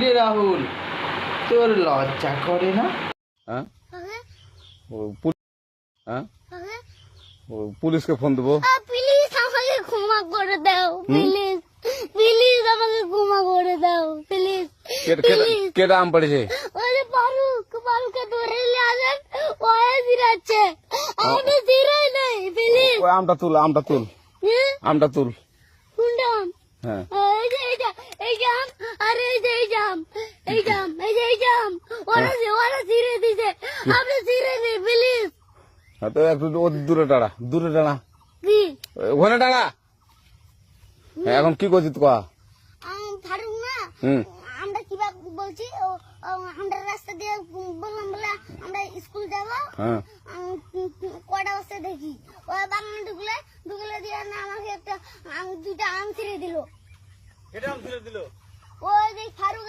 রে রাহুল, তোর লজ্জা করে না? হ্যাঁ পুলিশকে ফোন দেবো। প্লিজ আমাকে ক্ষমা করে দাও, প্লিজ প্লিজ আমাকে ক্ষমা করে দাও, প্লিজ। কেটা আম পড়েছে? ওই যে ফারুককে ধরে নিয়ে আসেন, ও জিরাচ্ছে, আমি জিরাই নাই, প্লিজ। ওই আমটা তুল আমটা তুল। কোনটা আম? হ্যাঁ এই যে আম, আর এই যে আম, এই যে আম, ওরা জিরে দিছে, আপনি জিরে নেই, প্লিজ। তো একটু দূরে দাঁড়া কি ওখানে দাঁড়া। এখন কি করছিস তো? ফারুক না, আমরা কিভাবে বলছি, আমরা রাস্তা দিয়ে বললাম বলে আমরা স্কুল যাবো, কটা বস্তা দেখি ওই বাগানে ঢুকলে দিয়ে না আমাকে দুইটা আম ছিঁড়ে দিল। এটা আম ছিঁড়ে দিল? ওই যে ফারুক